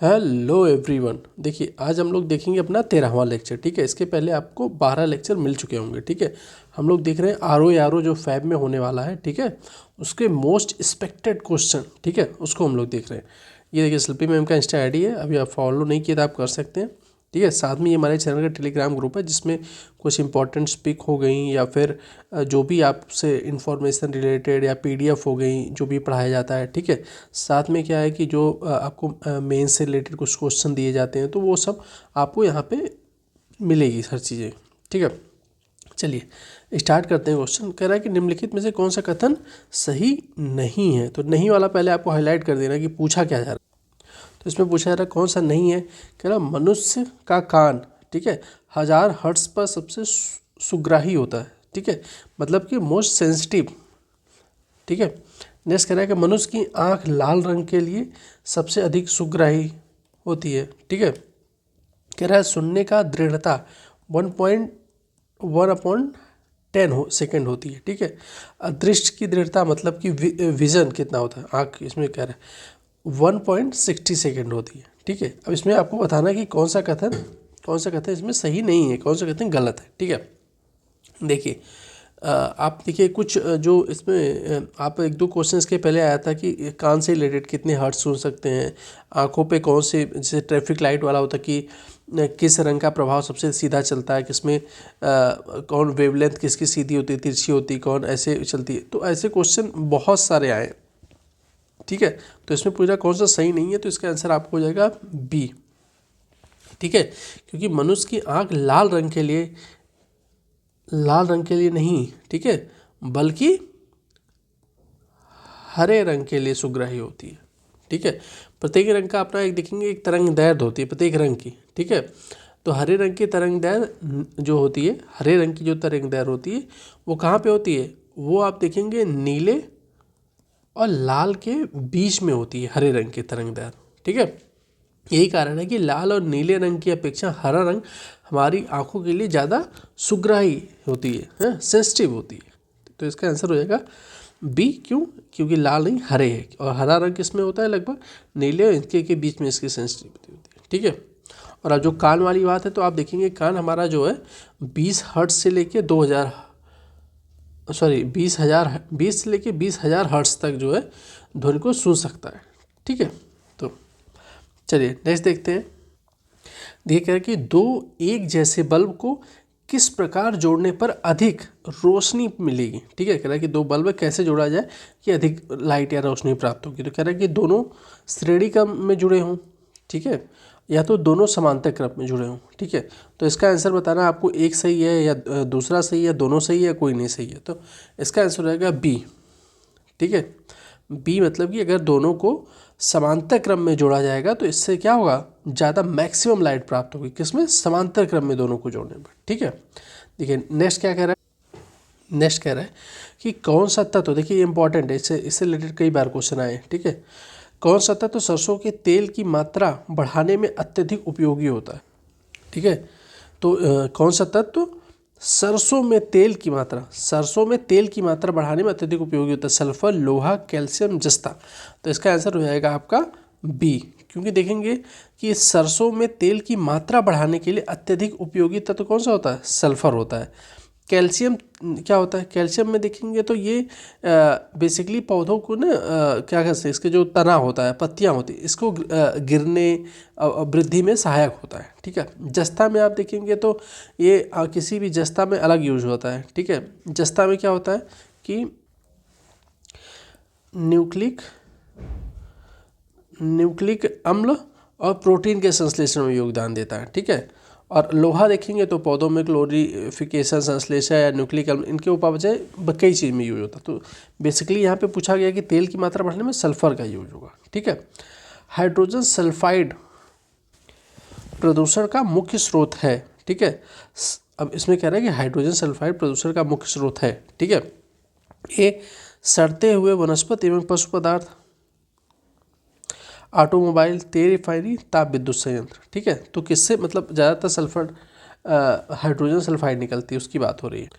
Hello everyone. देखिए आज हम लोग देखेंगे अपना 13वां लेक्चर। ठीक है, इसके पहले आपको 12 लेक्चर मिल चुके होंगे। ठीक है, हम लोग देख रहे हैं आर ओ जो फैब में होने वाला है। ठीक है, उसके मोस्ट एक्सपेक्टेड क्वेश्चन, ठीक है, उसको हम लोग देख रहे हैं। ये देखिए शिल्पी मैम का इंस्टा आईडी है, अभी आप फॉलो नहीं किया तो आप कर सकते हैं। ठीक है, साथ में ये हमारे चैनल का टेलीग्राम ग्रुप है जिसमें कुछ इंपॉर्टेंट स्पीक हो गई या फिर जो भी आपसे इंफॉर्मेशन रिलेटेड या पीडीएफ हो गई जो भी पढ़ाया जाता है। ठीक है, साथ में क्या है कि जो आपको मेन से रिलेटेड कुछ क्वेश्चन दिए जाते हैं तो वो सब आपको यहाँ पे मिलेगी हर चीज़ें। ठीक है, चलिए स्टार्ट करते हैं। क्वेश्चन कह रहा है कि निम्नलिखित में से कौन सा कथन सही नहीं है। तो नहीं वाला पहले आपको हाईलाइट कर देना कि पूछा क्या जा रहा है। तो इसमें पूछा जा रहा है कौन सा नहीं है। कह रहा मनुष्य का कान, ठीक है, 1000 हर्ट्ज पर सबसे सुग्राही होता है। ठीक है, मतलब कि मोस्ट सेंसिटिव। ठीक है, नेक्स्ट कह रहा है कि मनुष्य की आंख लाल रंग के लिए सबसे अधिक सुग्राही होती है। ठीक है, कह रहा है सुनने का दृढ़ता 1.1/10 सेकेंड होती है। ठीक है, दृष्टि की दृढ़ता मतलब कि विजन कितना होता है आँख, इसमें कह रहा है 1.60 सेकेंड होती है। ठीक है, अब इसमें आपको बताना है कि कौन सा कथन इसमें सही नहीं है, कौन सा कथन गलत है। ठीक है, देखिए आप देखिए कुछ जो इसमें आप एक दो क्वेश्चंस के पहले आया था कि कान से रिलेटेड कितने हर्ट्ज सुन सकते हैं, आंखों पे कौन से, जैसे ट्रैफिक लाइट वाला होता है कि किस रंग का प्रभाव सबसे सीधा चलता है, किसमें कौन वेवलेंथ किसकी सीधी होती है तिरछी होती है, कौन ऐसे चलती है। तो ऐसे क्वेश्चन बहुत सारे आए। ठीक है, तो इसमें पूछा कौन सा सही नहीं है, तो इसका आंसर आपको हो जाएगा बी। ठीक है, क्योंकि मनुष्य की आंख लाल रंग के लिए नहीं, ठीक है, बल्कि हरे रंग के लिए सुग्राही होती है। ठीक है, प्रत्येक रंग का अपना एक देखेंगे एक तरंग दैर्ध्य होती है प्रत्येक रंग की। ठीक है, तो हरे रंग की तरंग दैर्ध्य जो होती है, हरे रंग की जो तरंग दैर्ध्य होती है वो कहाँ पे होती है, वो आप देखेंगे नीले और लाल के बीच में होती है हरे रंग की तरंग दैर्ध्य। ठीक है, यही कारण है कि लाल और नीले रंग की अपेक्षा हरा रंग हमारी आंखों के लिए ज़्यादा सुग्राही होती है, सेंसिटिव होती है। तो इसका आंसर हो जाएगा बी। क्यों? क्योंकि लाल नहीं हरे है, और हरा रंग किसमें होता है, लगभग नीले और इनके के बीच में इसकी सेंसिटिविटी होती है। ठीक है, और अब जो कान वाली बात है तो आप देखेंगे कान हमारा जो है 20 हर्ट्ज से लेके 20 से लेके 20,000 हर्ट्ज तक जो है ध्वनि को सुन सकता है। ठीक है, तो चलिए नेक्स्ट देखते हैं। देखिए कह रहे कि दो एक जैसे बल्ब को किस प्रकार जोड़ने पर अधिक रोशनी मिलेगी। ठीक है, कह रहा है कि दो बल्ब कैसे जोड़ा जाए कि अधिक लाइट या रोशनी प्राप्त होगी। तो कह रहा है कि दोनों श्रेणी क्रम में जुड़े हों, ठीक है, या तो दोनों समांतर क्रम में जुड़े हों। ठीक है, तो इसका आंसर बताना आपको एक सही है या दूसरा सही है, दोनों सही है, कोई नहीं सही है। तो इसका आंसर रहेगा बी। ठीक है, बी मतलब कि अगर दोनों को समांतर क्रम में जोड़ा जाएगा तो इससे क्या होगा, ज़्यादा मैक्सिमम लाइट प्राप्त होगी, किसमें, समांतर क्रम में दोनों को जोड़ने पर। ठीक है, देखिए नेक्स्ट क्या कह रहा है, नेक्स्ट कह रहा है कि कौन सा तत्व, देखिए ये इंपॉर्टेंट है, इससे रिलेटेड कई बार क्वेश्चन आए। ठीक है, कौन सा तत्व सरसों के तेल की मात्रा बढ़ाने में अत्यधिक उपयोगी होता है। ठीक है, तो कौन सा तत्व सरसों में तेल की मात्रा बढ़ाने में अत्यधिक उपयोगी होता है, सल्फर, लोहा, कैल्शियम, जस्ता। तो इसका आंसर हो जाएगा आपका बी। क्योंकि देखेंगे कि सरसों में तेल की मात्रा बढ़ाने के लिए अत्यधिक उपयोगी तत्व कौन सा होता है, सल्फर होता है। कैल्शियम क्या होता है, कैल्शियम में देखेंगे तो ये बेसिकली पौधों को ना क्या कहते हैं, इसके जो तना होता है, पत्तियां होती है, इसको गिरने वृद्धि में सहायक होता है। ठीक है, जस्ता में आप देखेंगे तो ये किसी भी जस्ता में अलग यूज होता है। ठीक है, जस्ता में क्या होता है कि न्यूक्लिक अम्ल और प्रोटीन के संश्लेषण में योगदान देता है। ठीक है, और लोहा देखेंगे तो पौधों में क्लोरीफिकेशन, संश्लेषण या न्यूक्लिक अम्ल, इनके उपापचय कई चीज़ में यूज होता है। तो बेसिकली यहाँ पे पूछा गया कि तेल की मात्रा बढ़ाने में सल्फर का यूज होगा। ठीक है, हाइड्रोजन सल्फाइड प्रदूषण का मुख्य स्रोत है। ठीक है, अब इसमें कह रहा है कि हाइड्रोजन सल्फाइड प्रदूषण का मुख्य स्रोत है। ठीक है, ये सड़ते हुए वनस्पति एवं पशु पदार्थ, ऑटोमोबाइल, तेल रिफाइनरी, ताप विद्युत संयंत्र। ठीक है, तो किससे मतलब ज़्यादातर सल्फर हाइड्रोजन सल्फाइड निकलती है उसकी बात हो रही है।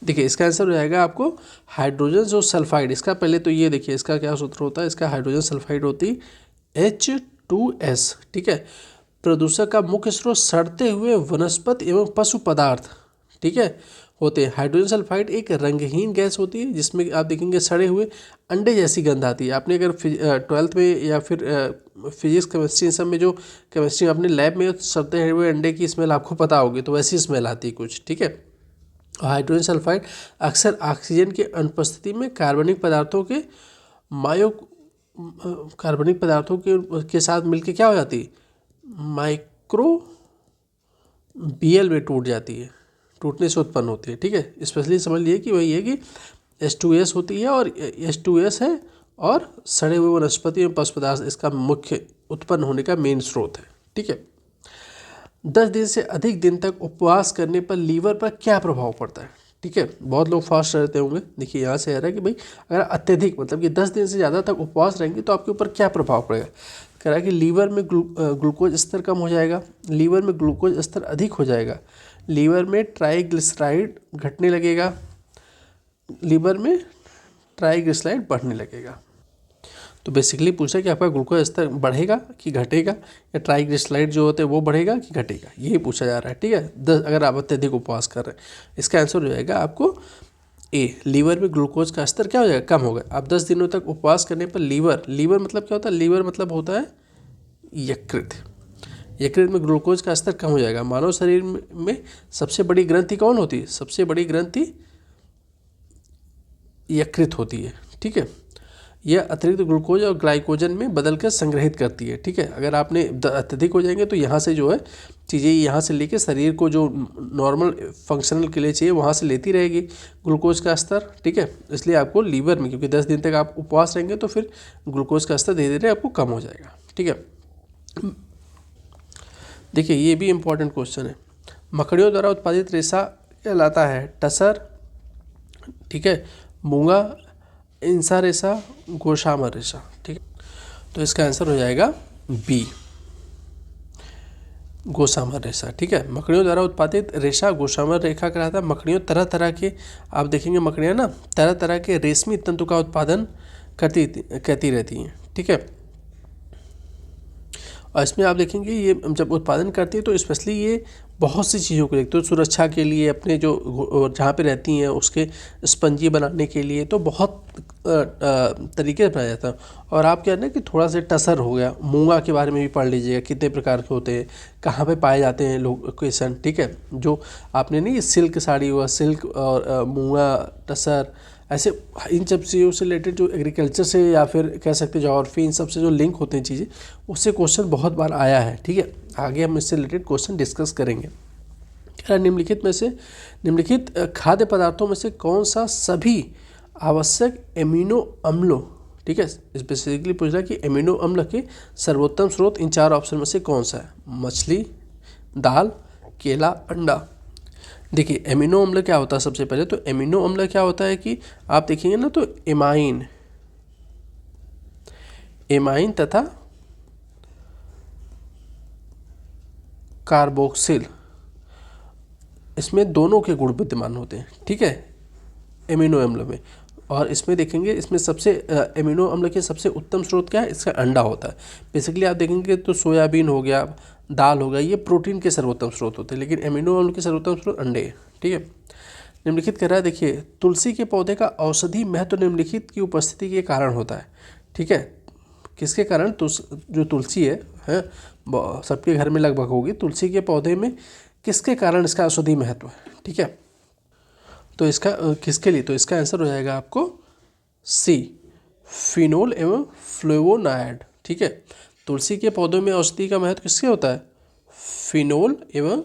देखिए इसका आंसर हो जाएगा आपको हाइड्रोजन जो सल्फाइड, इसका पहले तो ये देखिए इसका क्या सूत्र होता है, इसका हाइड्रोजन सल्फाइड होती H2S, ठीक है। प्रदूषक का मुख्य स्रोत सड़ते हुए वनस्पति एवं पशु पदार्थ, ठीक है, होते हैं। हाइड्रोजन सल्फाइड एक रंगहीन गैस होती है जिसमें आप देखेंगे सड़े हुए अंडे जैसी गंध आती है। आपने अगर 12th में या फिर फिजिक्स केमिस्ट्री सब में जो केमिस्ट्री आपने लैब में सड़ते हुए अंडे की स्मेल आपको पता होगी, तो वैसी स्मेल आती है कुछ, ठीक है। हाइड्रोजन सल्फाइड अक्सर ऑक्सीजन की अनुपस्थिति में कार्बनिक पदार्थों के साथ मिलकर क्या हो जाती है, माइक्रोबियल में टूट जाती है, टूटने से उत्पन्न होती है, ठीक है। स्पेशली समझ लिए कि वही है कि H2S होती है और H2S है और सड़े हुए वनस्पति एवं पशु पदार्थ इसका मुख्य उत्पन्न होने का मेन स्रोत है, ठीक है। 10 दिन से अधिक दिन तक उपवास करने पर लीवर पर क्या प्रभाव पड़ता है, ठीक है। बहुत लोग फास्ट रहते होंगे। देखिए यहाँ से आ रहा है कि भाई अगर अत्यधिक मतलब कि 10 दिन से ज़्यादा तक उपवास रहेंगे तो आपके ऊपर क्या प्रभाव पड़ेगा। कह रहा है कि लीवर में ग्लूकोज स्तर कम हो जाएगा, लीवर में ग्लूकोज स्तर अधिक हो जाएगा, लीवर में ट्राइग्लिसराइड घटने लगेगा, लीवर में ट्राइग्लिसराइड बढ़ने लगेगा। तो बेसिकली पूछा कि आपका ग्लूकोज स्तर बढ़ेगा कि घटेगा, या ट्राइग्लिसराइड जो होते हैं वो बढ़ेगा कि घटेगा, यही पूछा जा रहा है, ठीक है। 10 अगर आप अत्यधिक उपवास कर रहे हैं, इसका आंसर हो जाएगा आपको ए, लीवर में ग्लूकोज का स्तर क्या हो जाएगा, कम होगा। आप 10 दिनों तक उपवास करने पर लीवर मतलब क्या होता है, लीवर मतलब होता है यकृत में ग्लूकोज का स्तर कम हो जाएगा। मानव शरीर में सबसे बड़ी ग्रंथि कौन होती है, सबसे बड़ी ग्रंथि यकृत होती है, ठीक है। यह अतिरिक्त ग्लूकोज और ग्लाइकोजन में बदलकर संग्रहित करती है, ठीक है। अगर आपने अत्यधिक हो जाएंगे तो यहाँ से जो है चीज़ें यहाँ से लेके शरीर को जो नॉर्मल फंक्शनल के लिए चाहिए वहाँ से लेती रहेगी ग्लूकोज का स्तर, ठीक है। इसलिए आपको लीवर में, क्योंकि 10 दिन तक आप उपवास रहेंगे तो फिर ग्लूकोज का स्तर धीरे धीरे आपको कम हो जाएगा, ठीक है। देखिए ये भी इम्पोर्टेंट क्वेश्चन है। मकड़ियों द्वारा उत्पादित रेशा कहलाता है टसर, ठीक है, मूंगा, इंसा रेशा, गोशामर रेशा, ठीक है। तो इसका आंसर हो जाएगा बी, गोशामर रेशा, ठीक है। मकड़ियों द्वारा उत्पादित रेशा गोशामर रेखा कहलाता है। मकड़ियों तरह तरह के, आप देखेंगे मकड़ियाँ ना तरह तरह के रेशमी तंतु का उत्पादन करती रहती हैं, ठीक है। और इसमें आप देखेंगे ये जब उत्पादन करती है तो स्पेशली ये बहुत सी चीज़ों को देखते हो, सुरक्षा के लिए, अपने जो जहाँ पे रहती हैं उसके स्पंजी बनाने के लिए, तो बहुत तरीके से बनाया जाता है। और आप क्या है ना कि थोड़ा सा टसर हो गया, मूंगा के बारे में भी पढ़ लीजिएगा, कितने प्रकार के होते हैं, कहाँ पे पाए जाते हैं लोकेशन, ठीक है। जो आपने नहीं सिल्क साड़ी हुआ, सिल्क और मूंगा, टसर, ऐसे इन सब चीज़ों से रिलेटेड जो एग्रीकल्चर से या फिर कह सकते हैं ज्योग्राफी, इन सब से जो लिंक होते हैं चीज़ें, उससे क्वेश्चन बहुत बार आया है, ठीक है। आगे हम इससे रिलेटेड क्वेश्चन डिस्कस करेंगे। निम्नलिखित खाद्य पदार्थों में से कौन सा सभी आवश्यक एमिनो अम्लों, ठीक है, स्पेसिफिकली पूछ रहा है कि एमिनो अम्ल के सर्वोत्तम स्रोत इन 4 ऑप्शन में से कौन सा है। मछली, दाल, केला, अंडा। देखिए एमिनो अम्ल क्या होता है, सबसे पहले तो एमिनो अम्ल क्या होता है कि आप देखेंगे ना तो एमाइन तथा कार्बोक्सिल, इसमें दोनों के गुण विद्यमान होते हैं, ठीक है, एमिनो अम्ल में। और इसमें देखेंगे इसमें सबसे एमिनो अम्ल के सबसे उत्तम स्रोत क्या है, इसका अंडा होता है। बेसिकली आप देखेंगे तो सोयाबीन हो गया, दाल हो गया, ये प्रोटीन के सर्वोत्तम स्रोत होते हैं, लेकिन एमिनो अम्ल के सर्वोत्तम स्रोत अंडे हैं, ठीक है। निम्नलिखित कह रहा है, देखिए तुलसी के पौधे का औषधि महत्व निम्नलिखित की उपस्थिति के कारण होता है, ठीक है। किसके कारण, जो तुलसी है सबके घर में लगभग होगी, तुलसी के पौधे में किसके कारण इसका औषधि महत्व है, ठीक है। तो इसका किसके लिए, तो इसका आंसर हो जाएगा आपको सी, फिनोल एवं फ्लेवोनाइड, ठीक है। तुलसी के पौधों में औषधि का महत्व किसके होता है, फिनोल एवं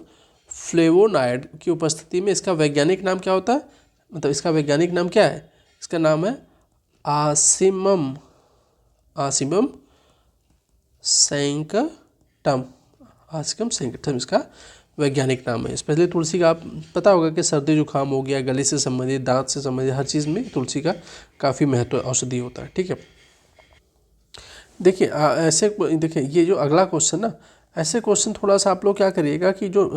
फ्लेवोनाइड की उपस्थिति में। इसका वैज्ञानिक नाम क्या होता है, मतलब इसका वैज्ञानिक नाम क्या है, इसका नाम है आसिमम सैंक्टम, आसिमम सैंक्टम इसका वैज्ञानिक नाम है। स्पेशली तुलसी का आप पता होगा कि सर्दी जुकाम हो गया, गले से संबंधित, दांत से संबंधित हर चीज़ में तुलसी का काफ़ी महत्व औषधि होता है, ठीक है। देखिए ऐसे देखिए ये जो अगला क्वेश्चन ना, ऐसे क्वेश्चन थोड़ा सा आप लोग क्या करिएगा कि जो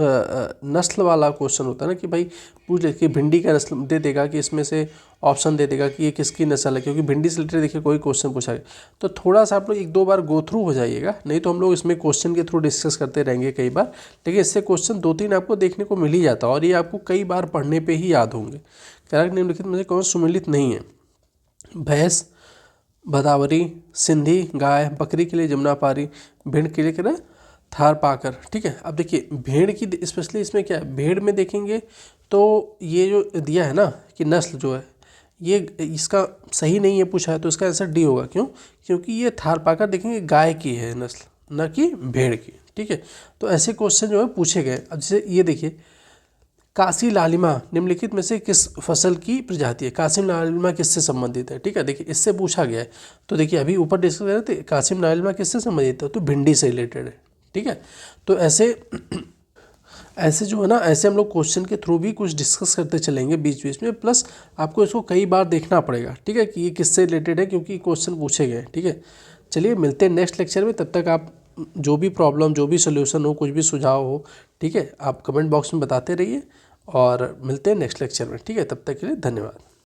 नस्ल वाला क्वेश्चन होता है ना, कि भाई पूछ ले कि भिंडी का नस्ल दे देगा कि इसमें से ऑप्शन दे देगा कि ये किसकी नस्ल है, क्योंकि भिंडी से रिलेटेड देखिए कोई क्वेश्चन पूछा गया, तो थोड़ा सा आप लोग 1-2 बार गो थ्रू हो जाइएगा, नहीं तो हम लोग इसमें क्वेश्चन के थ्रू डिस्कस करते रहेंगे कई बार, लेकिन इससे क्वेश्चन 2-3 आपको देखने को मिल ही जाता है और ये आपको कई बार पढ़ने पर ही याद होंगे। कारक निम्नलिखित में से कौन सुमेलित नहीं है? भैंस, भदावरी, सिंधी, गाय, बकरी के लिए जमुना पारी, भेड़ के लिए क्या थार पाकर। ठीक है, अब देखिए भेड़ की स्पेशली इसमें क्या है, भेड़ में देखेंगे तो ये जो दिया है ना कि नस्ल जो है ये इसका सही नहीं है पूछा है, तो इसका आंसर डी होगा। क्यों? क्योंकि ये थार पाकर देखेंगे गाय की है नस्ल, न कि भेड़ की। ठीक है, तो ऐसे क्वेश्चन जो है पूछे गए। अब जैसे ये देखिए, काशी लालिमा निम्नलिखित में से किस फसल की प्रजाति है? कासिम लालिमा किससे संबंधित है? ठीक है, देखिए इससे पूछा गया है, तो देखिए अभी ऊपर डिस्कस कर रहे थे कासिम लालिमा किससे संबंधित है, तो भिंडी से रिलेटेड है। ठीक है, तो ऐसे जो है ना, ऐसे हम लोग क्वेश्चन के थ्रू भी कुछ डिस्कस करते चलेंगे बीच बीच में, प्लस आपको इसको कई बार देखना पड़ेगा। ठीक है, कि ये किससे रिलेटेड है, क्योंकि क्वेश्चन पूछे गए। ठीक है, चलिए मिलते हैं नेक्स्ट लेक्चर में, तब तक आप जो भी प्रॉब्लम, जो भी सोल्यूशन हो, कुछ भी सुझाव हो, ठीक है, आप कमेंट बॉक्स में बताते रहिए और मिलते हैं नेक्स्ट लेक्चर में। ठीक है, तब तक के लिए धन्यवाद।